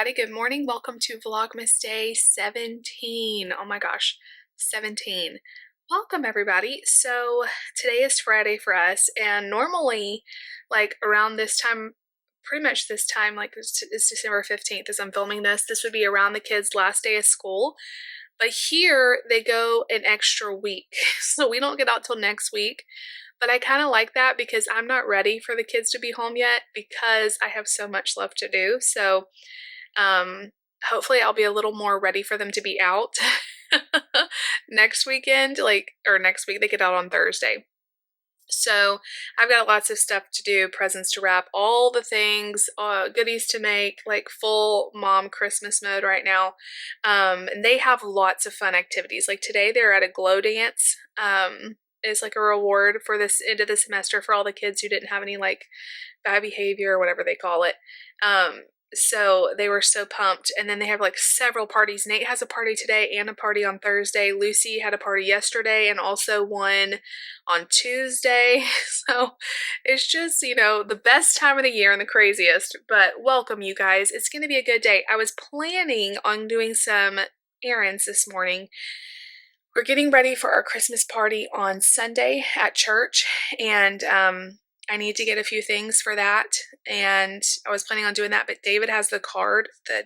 everybody. Good morning. Welcome to Vlogmas Day 17. Oh my gosh, 17. Welcome everybody. So today is Friday for us, and normally like around this time, pretty much this time, like it's December 15th as I'm filming this, this would be around the kids' last day of school. But here they go an extra week. So we don't get out till next week. But I kind of like that because I'm not ready for the kids to be home yet because I have so much left to do. So hopefully I'll be a little more ready for them to be out next weekend, or next week. They get out on Thursday. So I've got lots of stuff to do, presents to wrap, all the things, goodies to make, like full mom Christmas mode right now. And they have lots of fun activities. Like today they're at a glow dance. Is like a reward for this end of the semester for all the kids who didn't have any like bad behavior or whatever they call it. So they were so pumped. And then they have like several parties. Nate has a party today and a party on Thursday. Lucy had a party yesterday and also one on Tuesday. So it's just, you know, the best time of the year and the craziest. But welcome, you guys. It's going to be a good day. I was planning on doing some errands this morning. We're getting ready for our Christmas party on Sunday at church, and I need to get a few things for that, and I was planning on doing that, but David has the card, the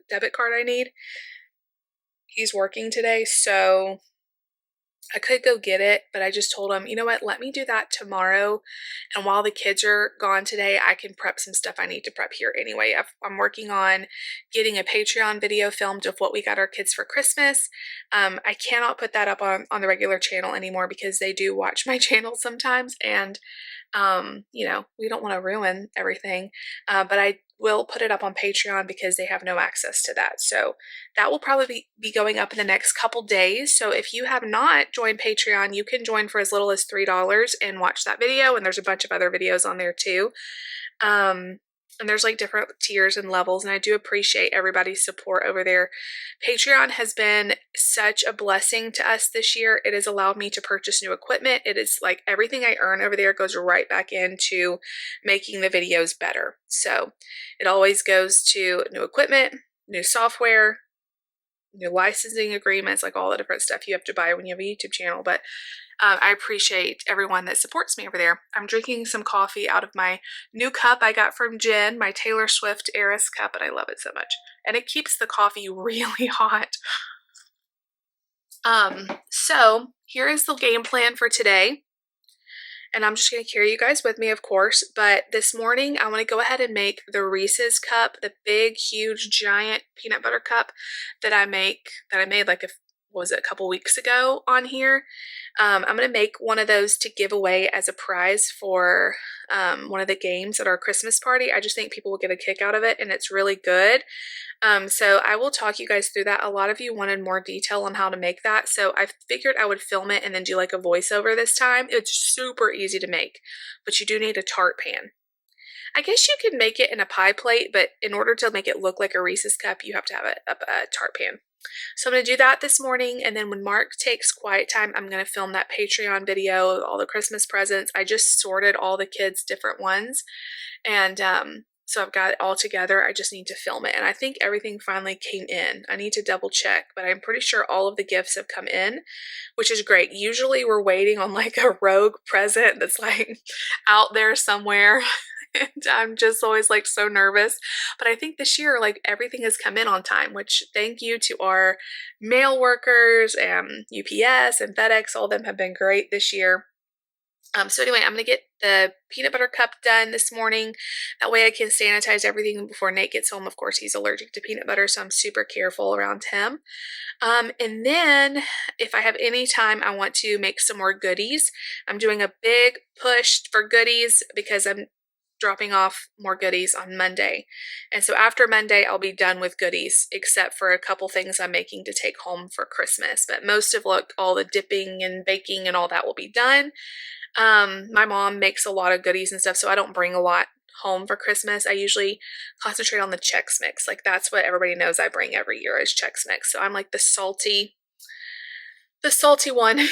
debit card I need. He's working today, so I could go get it, but I just told him, you know what, let me do that tomorrow, and while the kids are gone today, I can prep some stuff I need to prep here anyway. I'm working on getting a Patreon video filmed of what we got our kids for Christmas. I cannot put that up on the regular channel anymore because they do watch my channel sometimes, and you know, we don't want to ruin everything, but I will put it up on Patreon because they have no access to that. So that will probably be going up in the next couple days. So if you have not joined Patreon, you can join for as little as $3 and watch that video. And there's a bunch of other videos on there too. And there's like different tiers and levels, and I do appreciate everybody's support over there. Patreon has been such a blessing to us this year. It has allowed me to purchase new equipment. It is like everything I earn over there goes right back into making the videos better. So it always goes to new equipment, new software, new licensing agreements, like all the different stuff you have to buy when you have a YouTube channel. But I appreciate everyone that supports me over there. I'm drinking some coffee out of my new cup I got from Jen, my Taylor Swift Eras cup, and I love it so much. And it keeps the coffee really hot. So here is the game plan for today. And I'm just going to carry you guys with me, of course. But this morning, I want to go ahead and make the Reese's cup, the big, huge, giant peanut butter cup that I made like a couple weeks ago on here. I'm going to make one of those to give away as a prize for one of the games at our Christmas party. I just think people will get a kick out of it, and it's really good. So I will talk you guys through that. A lot of you wanted more detail on how to make that, so I figured I would film it and then do like a voiceover this time. It's super easy to make, but you do need a tart pan. I guess you could make it in a pie plate, but in order to make it look like a Reese's cup, you have to have a tart pan. So I'm going to do that this morning, and then when Mark takes quiet time, I'm going to film that Patreon video of all the Christmas presents. I just sorted all the kids' different ones, and so I've got it all together. I just need to film it, and I think everything finally came in. I need to double check, but I'm pretty sure all of the gifts have come in, which is great. Usually we're waiting on like a rogue present that's like out there somewhere. And I'm just always like so nervous, but I think this year like everything has come in on time, which thank you to our mail workers and UPS and FedEx. All of them have been great this year. So anyway, I'm going to get the peanut butter cup done this morning. That way I can sanitize everything before Nate gets home. Of course, he's allergic to peanut butter, so I'm super careful around him. And then if I have any time, I want to make some more goodies. I'm doing a big push for goodies because I'm dropping off more goodies on Monday. And so after Monday, I'll be done with goodies, except for a couple things I'm making to take home for Christmas. But most of all the dipping and baking and all that will be done. My mom makes a lot of goodies and stuff, so I don't bring a lot home for Christmas. I usually concentrate on the Chex Mix. Like that's what everybody knows I bring every year is Chex Mix. So I'm like the salty The salty one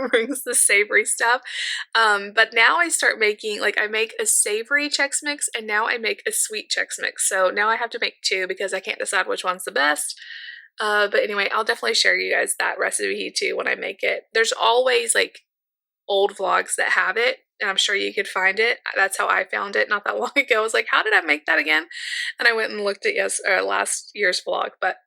brings the savory stuff. But now I start making, like, I make a savory Chex Mix and now I make a sweet Chex Mix. So now I have to make two because I can't decide which one's the best. But anyway, I'll definitely share you guys that recipe too when I make it. There's always like old vlogs that have it, and I'm sure you could find it. That's how I found it not that long ago. I was like, how did I make that again? And I went and looked at last year's vlog. But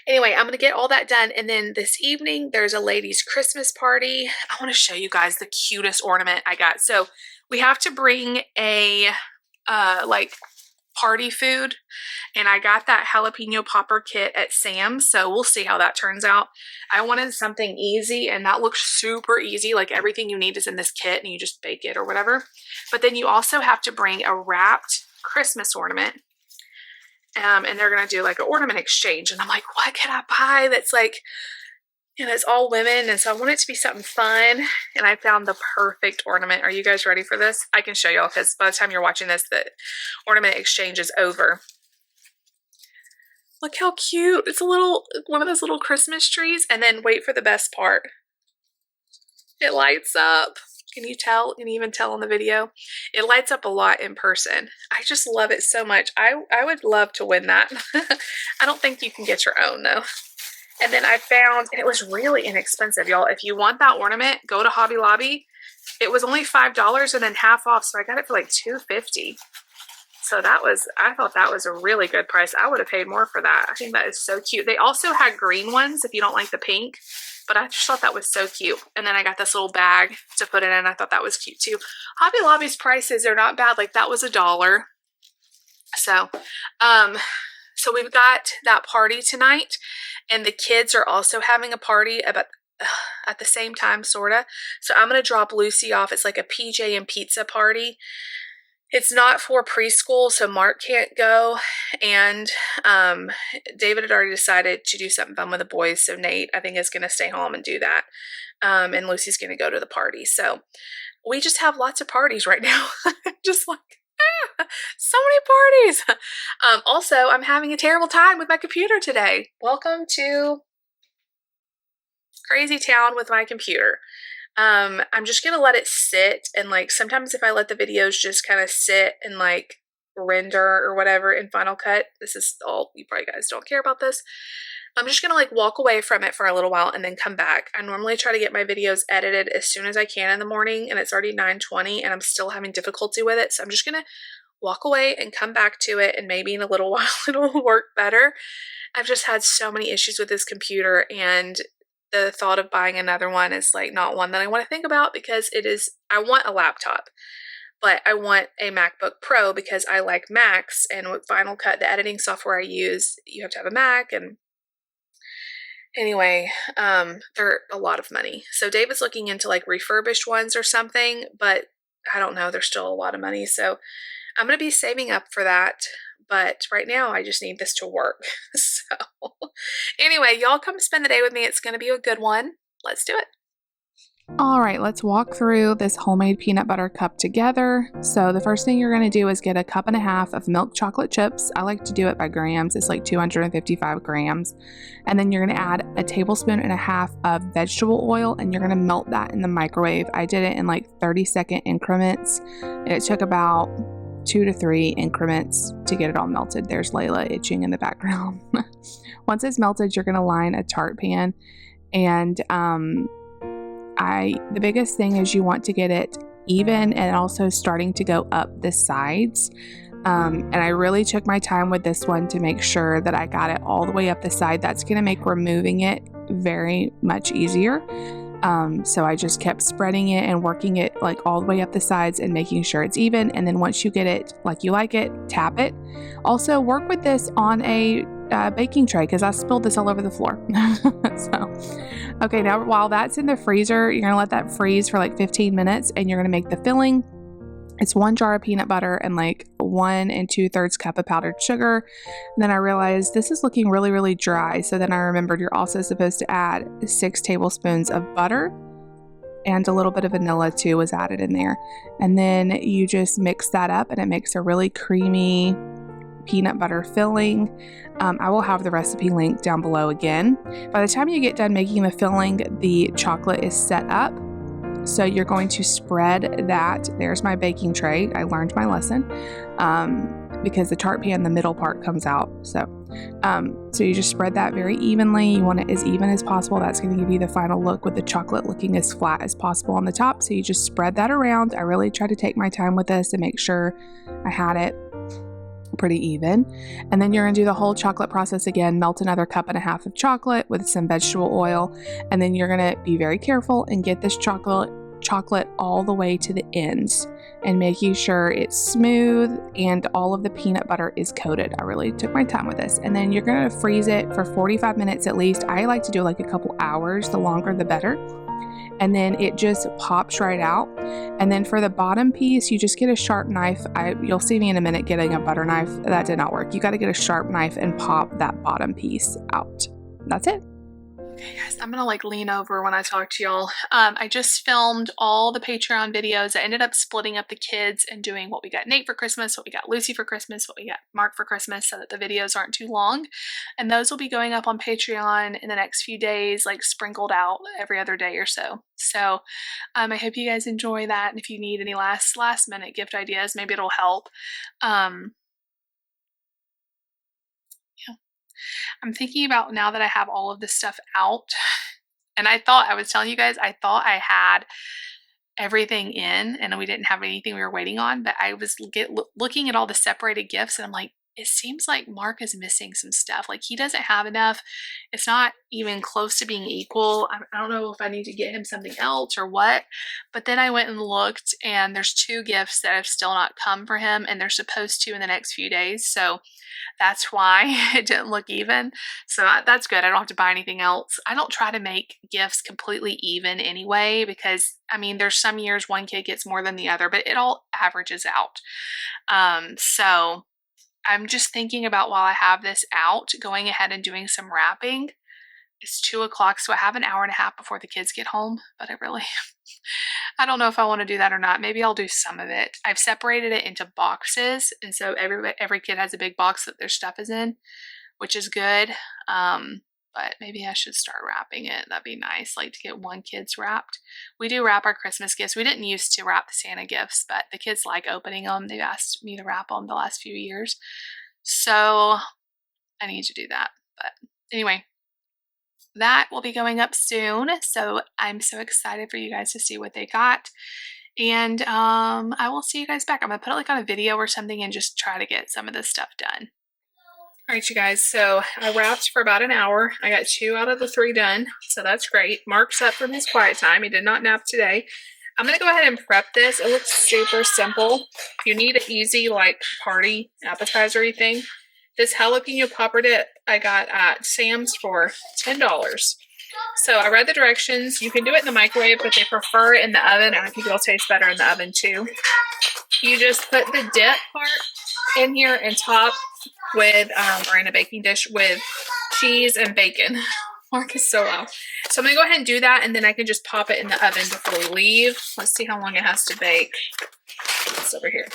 anyway, I'm going to get all that done. And then this evening, there's a ladies' Christmas party. I want to show you guys the cutest ornament I got. So we have to bring a, like, party food. And I got that jalapeno popper kit at Sam's. So we'll see how that turns out. I wanted something easy, and that looks super easy. Like, everything you need is in this kit and you just bake it or whatever. But then you also have to bring a wrapped Christmas ornament. And they're going to do like an ornament exchange. And I'm like, what can I buy that's like, you know, it's all women. And so I want it to be something fun. And I found the perfect ornament. Are you guys ready for this? I can show y'all because by the time you're watching this, the ornament exchange is over. Look how cute. It's a little, one of those little Christmas trees. And then wait for the best part. It lights up. Can you tell? Can you even tell on the video? It lights up a lot in person. I just love it so much. I would love to win that. I don't think you can get your own though. And then I found, and it was really inexpensive, y'all. If you want that ornament, go to Hobby Lobby. It was only $5 and then half off, so I got it for like $2.50. So that was, I thought that was a really good price. I would have paid more for that. I think that is so cute. They also had green ones if you don't like the pink. But I just thought that was so cute. And then I got this little bag to put it in. I thought that was cute too. Hobby Lobby's prices are not bad. Like, that was $1. So, so we've got that party tonight. And the kids are also having a party about at the same time, sorta. So I'm going to drop Lucy off. It's like a PJ and pizza party. It's not for preschool, so Mark can't go, and David had already decided to do something fun with the boys, so Nate, I think, is going to stay home and do that, and Lucy's going to go to the party. So we just have lots of parties right now, just like, so many parties. Also, I'm having a terrible time with my computer today. Welcome to Crazy Town with my computer. I'm just going to let it sit, and like sometimes if I let the videos just kind of sit and like render or whatever in Final Cut, this is all, you probably guys don't care about this. I'm just going to like walk away from it for a little while and then come back. I normally try to get my videos edited as soon as I can in the morning, and it's already 9:20 and I'm still having difficulty with it. So I'm just going to walk away and come back to it, and maybe in a little while it'll work better. I've just had so many issues with this computer, and the thought of buying another one is like not one that I want to think about, because it is, I want a laptop, but I want a MacBook Pro because I like Macs, and with Final Cut, the editing software I use, you have to have a Mac, and anyway, they're a lot of money. So David's looking into like refurbished ones or something, but I don't know, they're still a lot of money. So I'm going to be saving up for that. But right now, I just need this to work. So anyway, y'all come spend the day with me. It's going to be a good one. Let's do it. All right, let's walk through this homemade peanut butter cup together. So the first thing you're going to do is get a 1.5 cups of milk chocolate chips. I like to do it by grams. It's like 255 grams. And then you're going to add a 1.5 tablespoons of vegetable oil, and you're going to melt that in the microwave. I did it in like 30-second increments. It took about 2 to 3 increments to get it all melted. There's Layla itching in the background. Once it's melted, you're going to line a tart pan, and the biggest thing is you want to get it even and also starting to go up the sides. And I really took my time with this one to make sure that I got it all the way up the side. That's going to make removing it very much easier. So I just kept spreading it and working it like all the way up the sides and making sure it's even. And then once you get it like you like it, tap it. Also work with this on a baking tray, because I spilled this all over the floor. So, okay, now while that's in the freezer, you're going to let that freeze for like 15 minutes, and you're going to make the filling. It's 1 jar of peanut butter and like 1 2/3 cup of powdered sugar. And then I realized this is looking really, really dry. So then I remembered you're also supposed to add 6 tablespoons of butter, and a little bit of vanilla too was added in there. And then you just mix that up, and it makes a really creamy peanut butter filling. I will have the recipe link down below again. By the time you get done making the filling, the chocolate is set up. So you're going to spread that. There's my baking tray. I learned my lesson because the tart pan, the middle part comes out. So you just spread that very evenly. You want it as even as possible. That's going to give you the final look with the chocolate looking as flat as possible on the top. So you just spread that around. I really try to take my time with this to make sure I had it pretty even. And then you're going to do the whole chocolate process again. Melt another 1.5 cups of chocolate with some vegetable oil. And then you're going to be very careful and get this chocolate all the way to the ends and making sure it's smooth and all of the peanut butter is coated. I really took my time with this. And then you're going to freeze it for 45 minutes at least. I like to do like a couple hours. The longer the better. And then it just pops right out. And then for the bottom piece, you just get a sharp knife. You'll see me in a minute getting a butter knife. That did not work. You got to get a sharp knife and pop that bottom piece out. That's it. Okay guys, I'm gonna like lean over when I talk to y'all. I just filmed all the Patreon videos. I ended up splitting up the kids and doing what we got Nate for Christmas, what we got Lucy for Christmas, what we got Mark for Christmas, so that the videos aren't too long. And those will be going up on Patreon in the next few days, like sprinkled out every other day or so. So I hope you guys enjoy that. And if you need any last minute gift ideas, maybe it'll help. I'm thinking about now that I have all of this stuff out, and I was telling you guys, I thought I had everything in and we didn't have anything we were waiting on, but I was looking at all the separated gifts and I'm like, it seems like Mark is missing some stuff. Like he doesn't have enough. It's not even close to being equal. I don't know if I need to get him something else or what, but then I went and looked and there's 2 gifts that have still not come for him and they're supposed to in the next few days. So that's why it didn't look even. So that's good. I don't have to buy anything else. I don't try to make gifts completely even anyway, because I mean, there's some years one kid gets more than the other, but it all averages out. So I'm just thinking about, while I have this out, going ahead and doing some wrapping. It's 2 o'clock, so I have an hour and a half before the kids get home, but I don't know if I want to do that or not. Maybe I'll do some of it. I've separated it into boxes, and so every kid has a big box that their stuff is in, which is good. But maybe I should start wrapping it. That'd be nice, like to get one kid's wrapped. We do wrap our Christmas gifts. We didn't used to wrap the Santa gifts, but the kids like opening them. They've asked me to wrap them the last few years. So I need to do that. But anyway, that will be going up soon. So I'm so excited for you guys to see what they got. And I will see you guys back. I'm going to put it like on a video or something and just try to get some of this stuff done. All right, you guys, so I wrapped for about an hour. I got 2 out of the 3 done, so that's great. Mark's up from his quiet time. He did not nap today. I'm going to go ahead and prep this. It looks super simple. If you need an easy, like, party appetizer thing, this Jalapeño Popper Dip I got at Sam's for $10. So I read the directions. You can do it in the microwave, but they prefer it in the oven, and I think it'll taste better in the oven too. You just put the dip part in here and top with, or in a baking dish with cheese and bacon. Mark is so loud. So I'm going to go ahead and do that, and then I can just pop it in the oven before we leave. Let's see how long it has to bake. It's over here.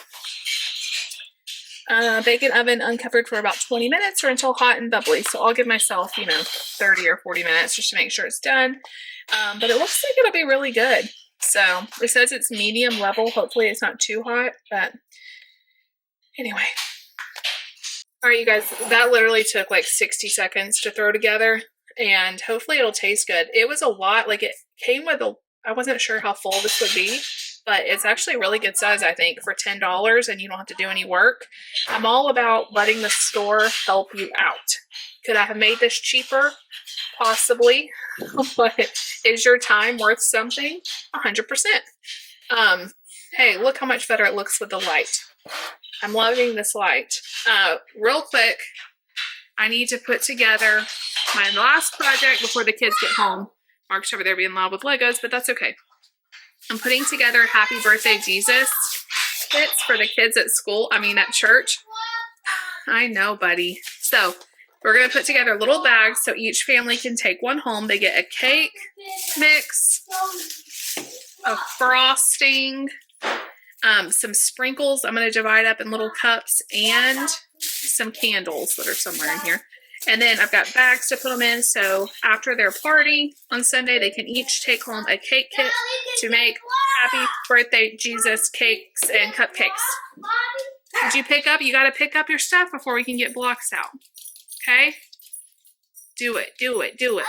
Bake in oven uncovered for about 20 minutes or until hot and bubbly. So I'll give myself, 30 or 40 minutes just to make sure it's done. But it looks like it'll be really good. So it says it's medium level. Hopefully it's not too hot, but anyway. All right, you guys, that literally took like 60 seconds to throw together, and hopefully it'll taste good. It was a lot. Like, it came with I wasn't sure how full this would be, but it's actually a really good size, I think, for $10, and you don't have to do any work. I'm all about letting the store help you out. Could I have made this cheaper? Possibly. But is your time worth something? 100%. Hey, look how much better it looks with the light. I'm loving this light. Real quick, I need to put together my last project before the kids get home. Mark's over there being loud with Legos, but that's okay. I'm putting together Happy Birthday Jesus kits for the kids at school. At church. I know, buddy. So we're going to put together little bags so each family can take one home. They get a cake mix, a frosting, some sprinkles I'm going to divide up in little cups, and some candles that are somewhere in here. And then I've got bags to put them in, so after their party on Sunday, they can each take home a cake kit to make Happy Birthday Jesus cakes and cupcakes. Did you pick up? You got to pick up your stuff before we can get blocks out. Okay? Do it, do it, do it.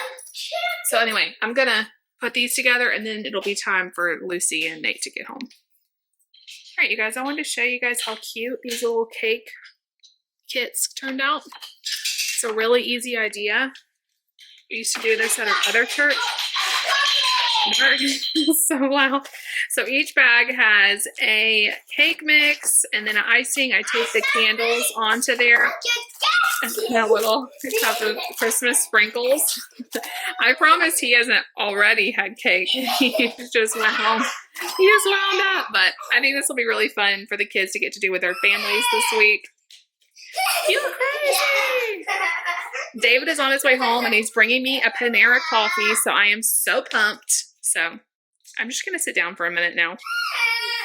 So anyway, I'm going to put these together, and then it'll be time for Lucy and Nate to get home. All right, you guys, I wanted to show you guys how cute these little cake kits turned out. It's a really easy idea. We used to do this at our other church. So loud. So each bag has a cake mix and then an icing. I take the candles onto there. And a little cup of Christmas sprinkles. I promise he hasn't already had cake. He just went home. He just wound up. But I think this will be really fun for the kids to get to do with their families this week. You're crazy! David is on his way home and he's bringing me a Panera coffee, so I am so pumped. So I'm just going to sit down for a minute now.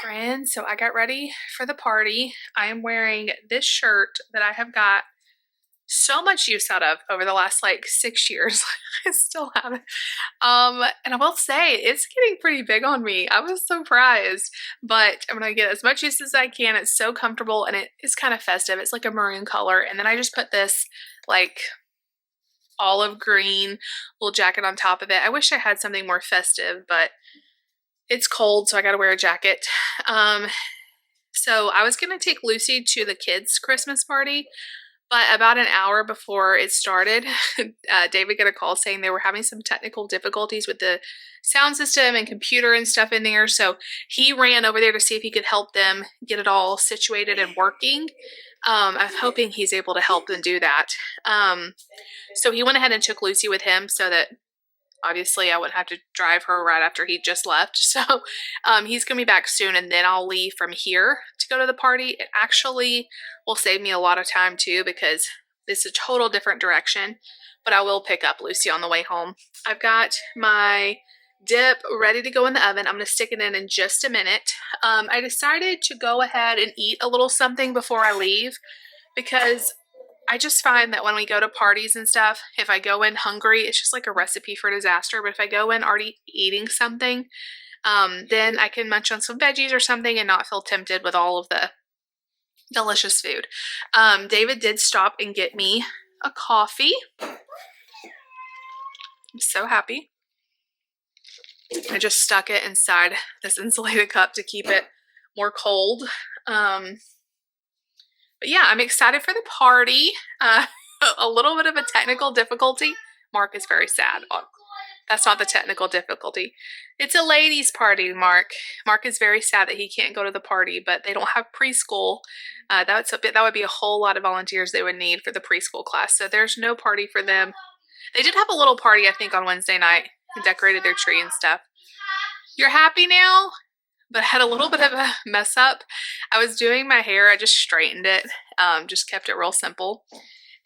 Friends, so I got ready for the party. I am wearing this shirt that I have got so much use out of over the last like 6 years. I still have it. And I will say it's getting pretty big on me. I was surprised, but I'm gonna get as much use as I can. It's so comfortable and it is kind of festive. It's like a maroon color. And then I just put this like olive green little jacket on top of it. I wish I had something more festive, but it's cold, so I gotta wear a jacket. So I was gonna take Lucy to the kids' Christmas party, but about an hour before it started, David got a call saying they were having some technical difficulties with the sound system and computer and stuff in there. So he ran over there to see if he could help them get it all situated and working. I'm hoping he's able to help them do that. So he went ahead and took Lucy with him so that obviously I wouldn't have to drive her right after he just left. So he's going to be back soon, and then I'll leave from here to go to the party. It actually will save me a lot of time too because it's a total different direction, but I will pick up Lucy on the way home. I've got my dip ready to go in the oven. I'm going to stick it in just a minute. I decided to go ahead and eat a little something before I leave because I just find that when we go to parties and stuff, if I go in hungry, it's just like a recipe for disaster. But if I go in already eating something, then I can munch on some veggies or something and not feel tempted with all of the delicious food. David did stop and get me a coffee. I'm so happy. I just stuck it inside this insulated cup to keep it more cold. But yeah, I'm excited for the party. A little bit of a technical difficulty. Mark is very sad. Oh, that's not the technical difficulty. It's a ladies' party, Mark. Mark is very sad that he can't go to the party, but they don't have preschool. That would be a whole lot of volunteers they would need for the preschool class. So there's no party for them. They did have a little party, I think, on Wednesday night. They decorated their tree and stuff. You're happy now? But I had a little bit of a mess up. I was doing my hair. I just straightened it. Just kept it real simple.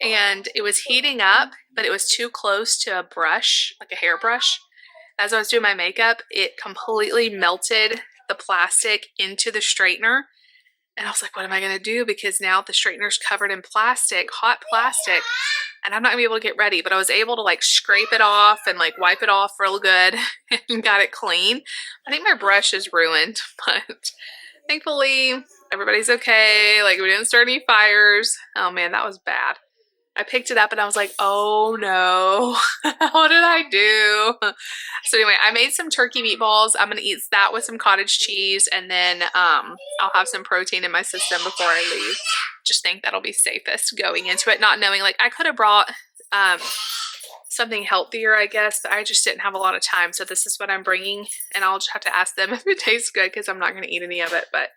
And it was heating up, but it was too close to a brush, like a hairbrush. As I was doing my makeup, it completely melted the plastic into the straightener. And I was like, what am I going to do? Because now the straightener's covered in plastic, hot plastic, and I'm not going to be able to get ready. But I was able to like scrape it off and like wipe it off real good and got it clean. I think my brush is ruined, but thankfully everybody's okay. Like we didn't start any fires. Oh man, that was bad. I picked it up and I was like, oh no, what did I do? So anyway, I made some turkey meatballs. I'm going to eat that with some cottage cheese, and then I'll have some protein in my system before I leave. Just think that'll be safest going into it, not knowing, like I could have brought something healthier, I guess, but I just didn't have a lot of time. So this is what I'm bringing, and I'll just have to ask them if it tastes good because I'm not going to eat any of it. But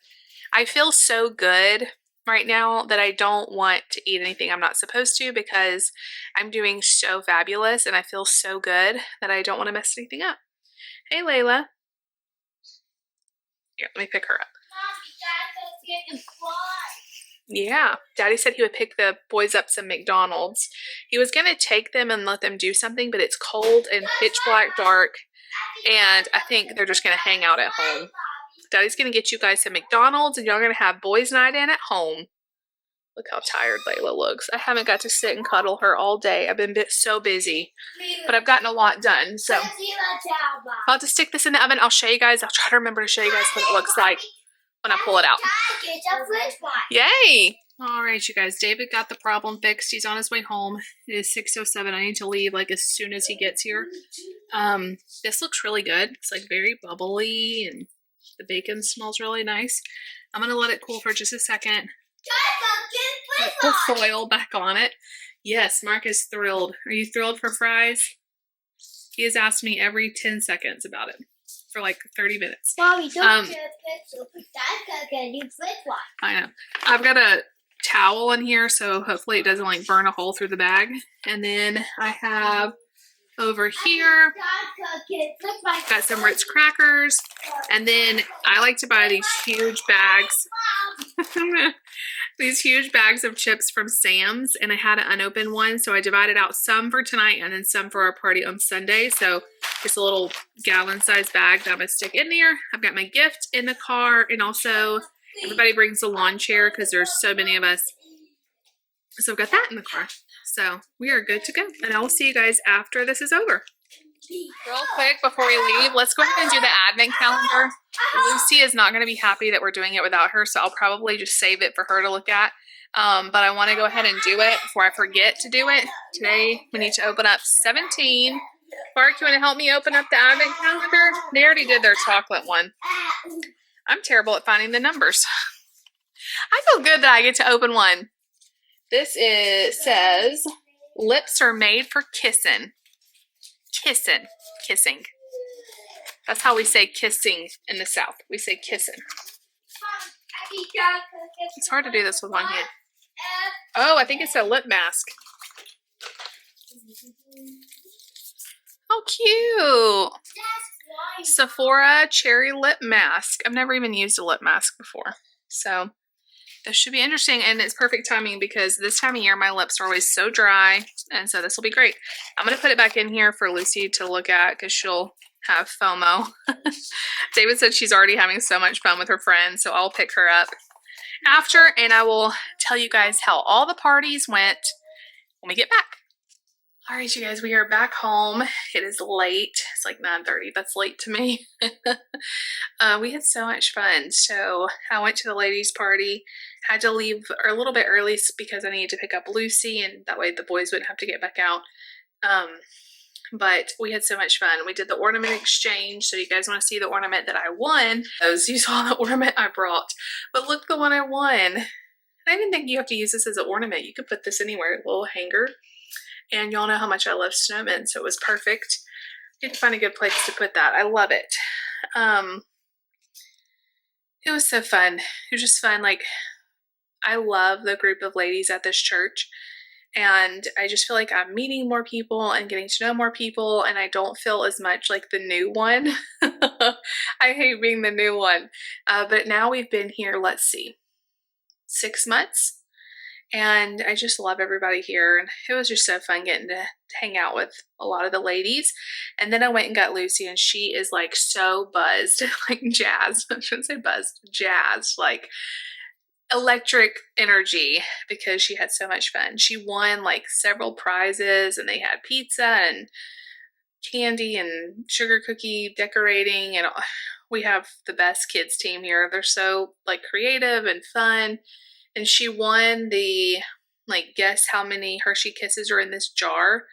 I feel so good right now that I don't want to eat anything I'm not supposed to because I'm doing so fabulous and I feel so good that I don't want to mess anything up. Hey, Layla. Here, let me pick her up. Yeah, Daddy said he would pick the boys up some McDonald's. He was going to take them and let them do something, but it's cold and pitch black dark, and I think they're just going to hang out at home. Daddy's going to get you guys some McDonald's, and y'all going to have boys' night in at home. Look how tired Layla looks. I haven't got to sit and cuddle her all day. I've been so busy, but I've gotten a lot done. So I'm about to stick this in the oven. I'll show you guys. I'll try to remember to show you guys what it looks like when I pull it out. Yay! All right, you guys. David got the problem fixed. He's on his way home. It is 6:07. I need to leave like as soon as he gets here. This looks really good. It's like very bubbly and the bacon smells really nice. I'm going to let it cool for just a second. Put the foil back on it. Yes, Mark is thrilled. Are you thrilled for fries? He has asked me every 10 seconds about it for like 30 minutes. Mommy, don't I know. I've got a towel in here, so hopefully it doesn't like burn a hole through the bag. And then I have over here got some Ritz crackers, and then I like to buy these huge bags these huge bags of chips from Sam's, and I had an unopened one, so I divided out some for tonight and then some for our party on Sunday. So it's a little gallon sized bag that I'm gonna stick in there. I've got my gift in the car, and also everybody brings a lawn chair because there's so many of us, so I've got that in the car. So we are good to go, and I will see you guys after this is over. Real quick before we leave, let's go ahead and do the advent calendar. Lucy is not going to be happy that we're doing it without her, so I'll probably just save it for her to look at. But I want to go ahead and do it before I forget to do it. Today we need to open up 17. Mark, you want to help me open up the advent calendar? They already did their chocolate one. I'm terrible at finding the numbers. I feel good that I get to open one. This says, lips are made for kissing. Kissing. That's how we say kissing in the South. We say kissing. It's hard to do this with one hand. Oh, I think it's a lip mask. Oh, cute. Sephora cherry lip mask. I've never even used a lip mask before. So this should be interesting, and it's perfect timing because this time of year my lips are always so dry, and so this will be great. I'm going to put it back in here for Lucy to look at because she'll have FOMO. David said she's already having so much fun with her friends, so I'll pick her up after, and I will tell you guys how all the parties went when we get back. All right, you guys, we are back home. It is late. It's like 9:30. That's late to me. We had so much fun. So I went to the ladies' party. Had to leave a little bit early because I needed to pick up Lucy, and that way the boys wouldn't have to get back out. But we had so much fun. We did the ornament exchange. So you guys want to see the ornament that I won? Those you saw the ornament I brought. But look, the one I won. I didn't think you have to use this as an ornament. You could put this anywhere, a little hanger. And y'all know how much I love snowmen, so it was perfect. I had to find a good place to put that. I love it. It was so fun. It was just fun. Like, I love the group of ladies at this church, and I just feel like I'm meeting more people and getting to know more people, and I don't feel as much like the new one. I hate being the new one. But now we've been here, let's see, 6 months. And I just love everybody here, and it was just so fun getting to hang out with a lot of the ladies. And then I went and got Lucy, and she is like so buzzed, like jazzed. I shouldn't say buzzed, jazzed, like electric energy because she had so much fun. She won like several prizes, and they had pizza and candy and sugar cookie decorating, and we have the best kids team here. They're so like creative and fun. And she won the, like, guess how many Hershey Kisses are in this jar.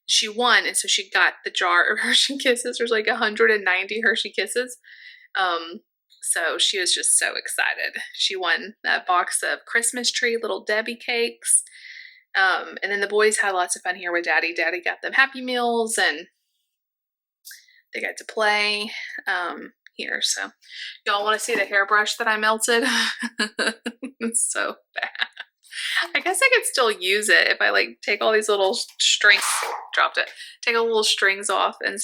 She won, and so she got the jar of Hershey Kisses. There's like 190 Hershey Kisses. So she was just so excited. She won that box of Christmas tree Little Debbie cakes. And then the boys had lots of fun here with Daddy. Daddy got them Happy Meals, and they got to play. Here, so y'all want to see the hairbrush that I melted? It's so bad. I guess I could still use it if I like take all these little strings, take all the little strings off, and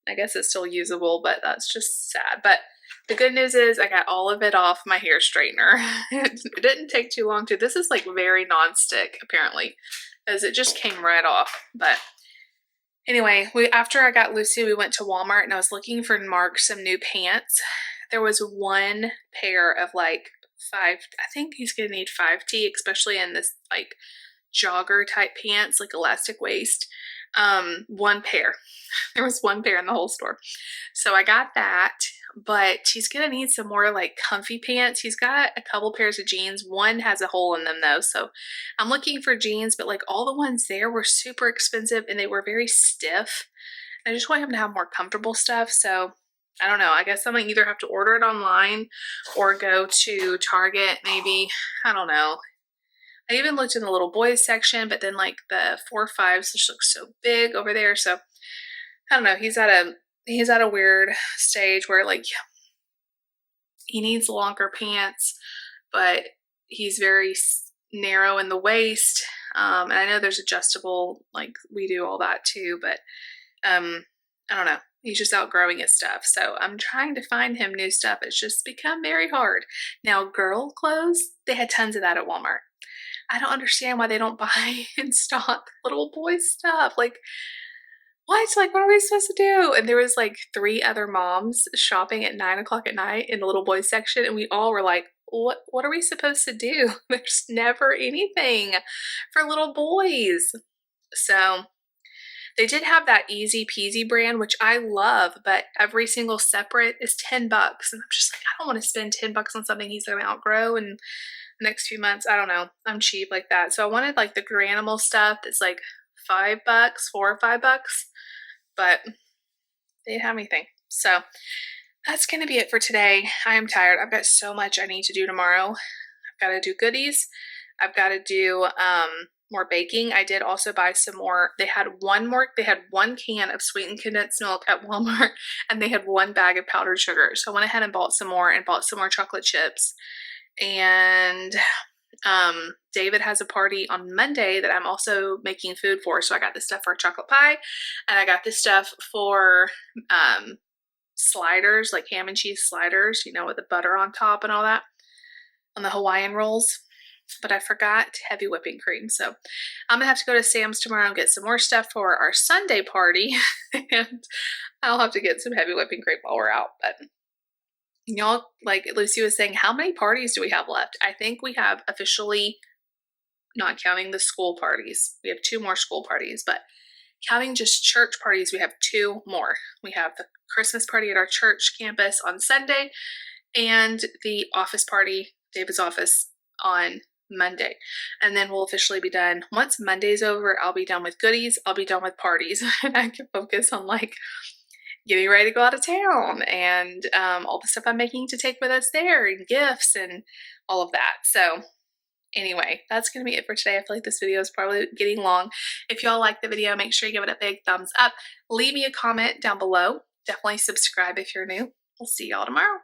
I guess it's still usable, but that's just sad. But the good news is I got all of it off my hair straightener. It didn't take too long to. This is like very non-stick apparently, as it just came right off. But anyway, after I got Lucy, we went to Walmart, and I was looking for Mark some new pants. There was one pair of like I think he's gonna need 5T, especially in this like jogger type pants, like elastic waist. One pair. There was one pair in the whole store. So I got that, but he's gonna need some more like comfy pants. He's got a couple pairs of jeans. One has a hole in them though, so I'm looking for jeans, but like all the ones there were super expensive and they were very stiff. I just want him to have more comfortable stuff, so I don't know. I guess I'm gonna either have to order it online or go to Target maybe. I don't know. I even looked in the little boys section, but then like the 4-5s just look so big over there. So I don't know. He's at a weird stage where like he needs longer pants, but he's very narrow in the waist. And I know there's adjustable, like we do all that too, but I don't know. He's just outgrowing his stuff. So I'm trying to find him new stuff. It's just become very hard. Now, girl clothes, they had tons of that at Walmart. I don't understand why they don't buy in stock little boy stuff. Like, what? Like, what are we supposed to do? And there was like 3 other moms shopping at 9 o'clock at night in the little boys section. And we all were like, what are we supposed to do? There's never anything for little boys. So they did have that Easy Peasy brand, which I love, but every single separate is $10. And I'm just like, I don't want to spend $10 on something he's going to outgrow in the next few months. I don't know. I'm cheap like that. So I wanted like the Granimal stuff that's like $5, $4 or $5, but they didn't have anything. So that's going to be it for today. I am tired. I've got so much I need to do tomorrow. I've got to do goodies. I've got to do more baking. I did also buy some more. They had one can of sweetened condensed milk at Walmart, and they had 1 bag of powdered sugar. So I went ahead and bought some more chocolate chips. And David has a party on Monday that I'm also making food for. So I got this stuff for a chocolate pie, and I got this stuff for sliders, like ham and cheese sliders, you know, with the butter on top and all that, on the Hawaiian rolls. But I forgot heavy whipping cream. So I'm gonna have to go to Sam's tomorrow and get some more stuff for our Sunday party. And I'll have to get some heavy whipping cream while we're out. But y'all, like Lucy was saying, how many parties do we have left? I think we have officially, not counting the school parties, we have 2 more school parties, but counting just church parties, we have 2 more. We have the Christmas party at our church campus on Sunday and the office party, David's office, on Monday. And then we'll officially be done. Once Monday's over, I'll be done with goodies. I'll be done with parties. And I can focus on like getting ready to go out of town and all the stuff I'm making to take with us there and gifts and all of that. So anyway, that's going to be it for today. I feel like this video is probably getting long. If y'all like the video, make sure you give it a big thumbs up. Leave me a comment down below. Definitely subscribe if you're new. We'll see y'all tomorrow.